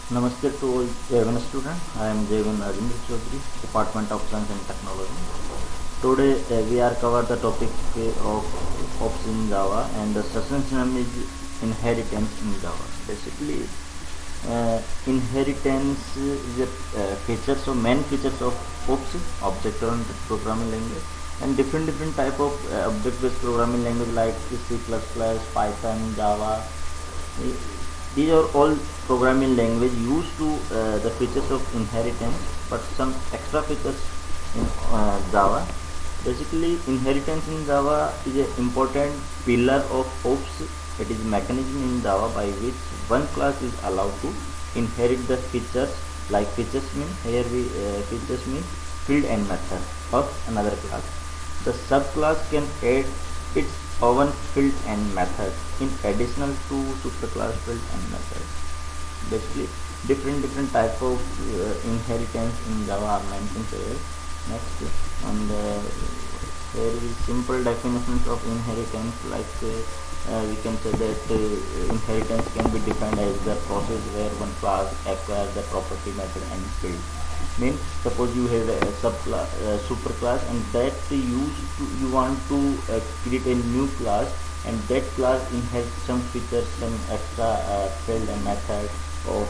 Namaste to all J1 students. I am J1 Rajendra Chaudhary, Department of Science and Technology. Today we are cover the topic of ops in Java, and the session name is inheritance in Java. Basically, inheritance is a features or main features of ops, object-oriented programming language, and different type of object-based programming language like C++, Python, Java. These are all programming language used to the features of inheritance, but some extra features in Java. Basically, inheritance in Java is an important pillar of ops. It is mechanism in Java by which one class is allowed to inherit the features. Like features mean here we features mean field and method of another class. The subclass can add its own field and method in additional to superclass field and method. Basically, different type of inheritance in Java are mentioned here. Next, and there is simple definitions of inheritance. Like we can say that inheritance can be defined as the process where one class acquires the property, method, and field. Means suppose you have a subclass, superclass, and that you want to create a new class, and that class inherits some features, some extra field and method of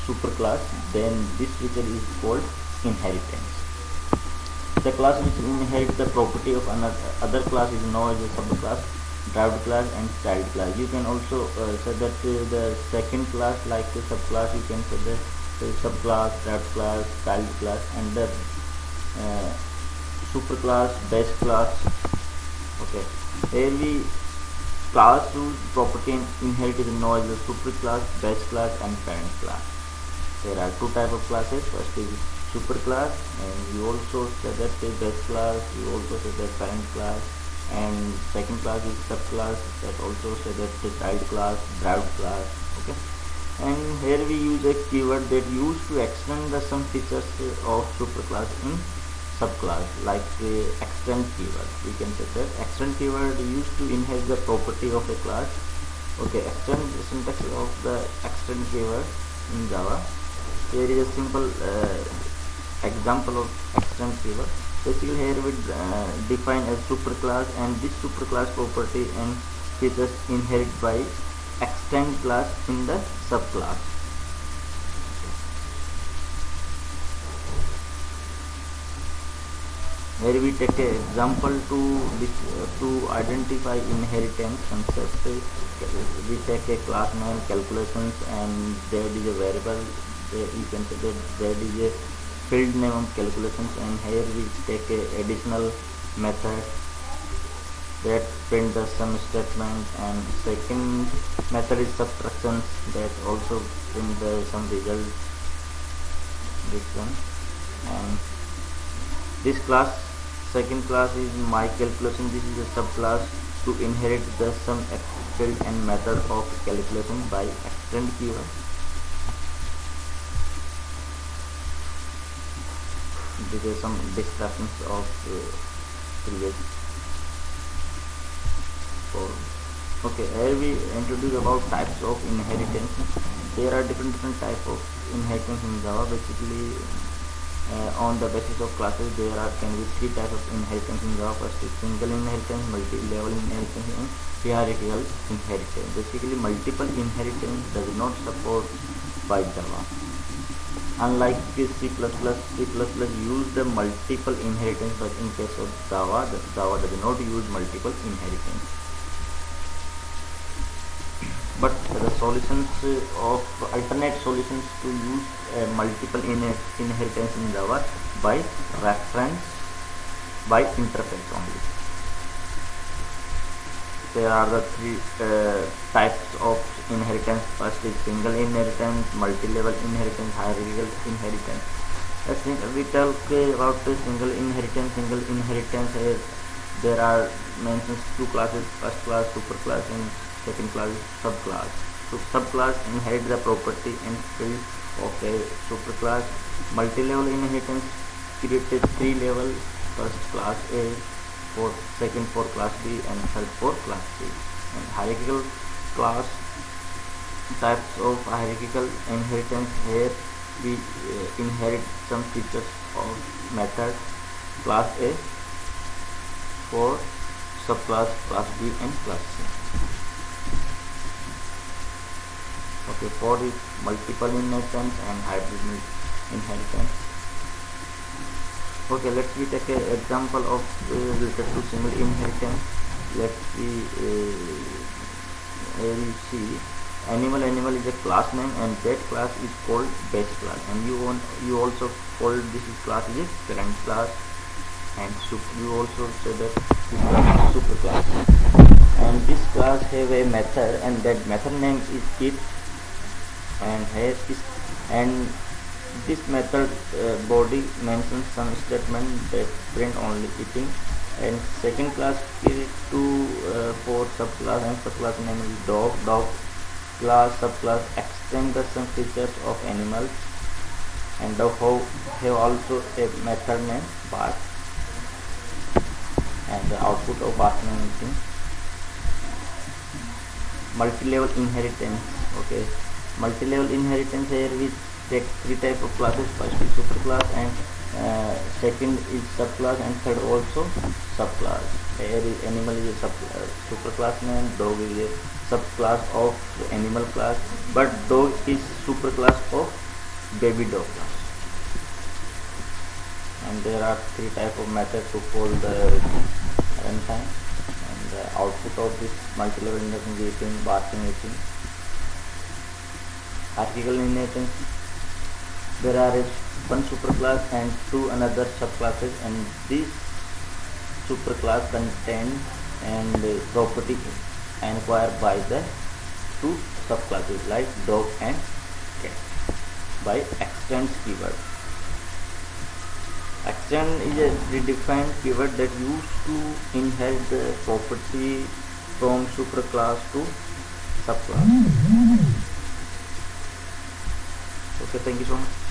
superclass. Then this feature is called inheritance. The class which inherits the property of another other class is known as a subclass, derived class, and child class. You can also say that the second class, like the subclass, you can say that subclass, derived class, child class, and the superclass, base class. Okay, here we class whose property and inherit is known as the superclass, base class, and parent class. There are two types of classes. First is superclass, and you also say that the base class, you also say that parent class, and second class is subclass, that also say that the child class, derived class. Okay, and here we use a keyword that used to extend the some features of superclass in subclass, like extend keyword. We can say that extend keyword used to enhance the property of a class. Okay, extend syntax of the extend keyword in Java. Here is a simple example of extend keyword. Basically, here we define a superclass, and this superclass property and features inherit by extend class in the subclass. Here we take an example to identify inheritance concept. We take a class name calculations, and there is a variable. You can say that there is a field name of calculations, and here we take a additional method that print the sum statement, and second method is subtractions that also print the sum result. This one, and this class, second class is my calculation. This is a subclass to inherit the sum field and method of calculation by extend keyword. These are some discussions of previous form. Okay, here we introduce about types of inheritance. There are different types of inheritance in Java. Basically, on the basis of classes, there can be three types of inheritance in Java. First is single inheritance, multi-level inheritance, and hierarchical inheritance. Basically, multiple inheritance does not support by Java. Unlike C++, C++ use the multiple inheritance, but in case of Java, Java does not use multiple inheritance. But the solutions of alternate solutions to use multiple inheritance in Java by reference, by interface only. There are the three types of inheritance. First is single inheritance, multi-level inheritance, hierarchical inheritance. I think we talk about the single inheritance. Single inheritance, there are mentioned two classes: first class, superclass, and second class, subclass. So subclass inherit the property and field of a superclass. Multi-level inheritance created three levels: first class A, second for class B, and third for class C. And hierarchical class types of hierarchical inheritance. Here we inherit some features of method class A for subclass class B and class C. Okay, for is multiple inheritance and hybrid inheritance. Okay, let's we take an example of related to single inheritance. Let's we see animal is a class name, and that class is called base class, and you also call this class is a parent class, and you also say that this class is super class. And this class have a method, and that method name is it, and here is, and this method body mentions some statement that print only eating. And second class is to for subclass, and subclass name is dog class subclass extend the some features of animals, and dog have also a method name bark, and the output of bark name is multi-level inheritance. Okay, multi-level inheritance, here we take three type of classes. First is superclass, and second is subclass, and third also subclass. Here is animal is a superclass name, dog is a subclass of animal class, but dog is superclass of baby dog class. And there are three type of methods to call the runtime, and the output of this multi-level inheritance is eating, barking, eating. Hierarchical inheritance, there are one superclass and two another subclasses, and this superclass contain and property acquired by the two subclasses like dog and cat by extend keyword. Extend is a redefined keyword that used to inherit the property from superclass to subclass. Okay, thank you so much.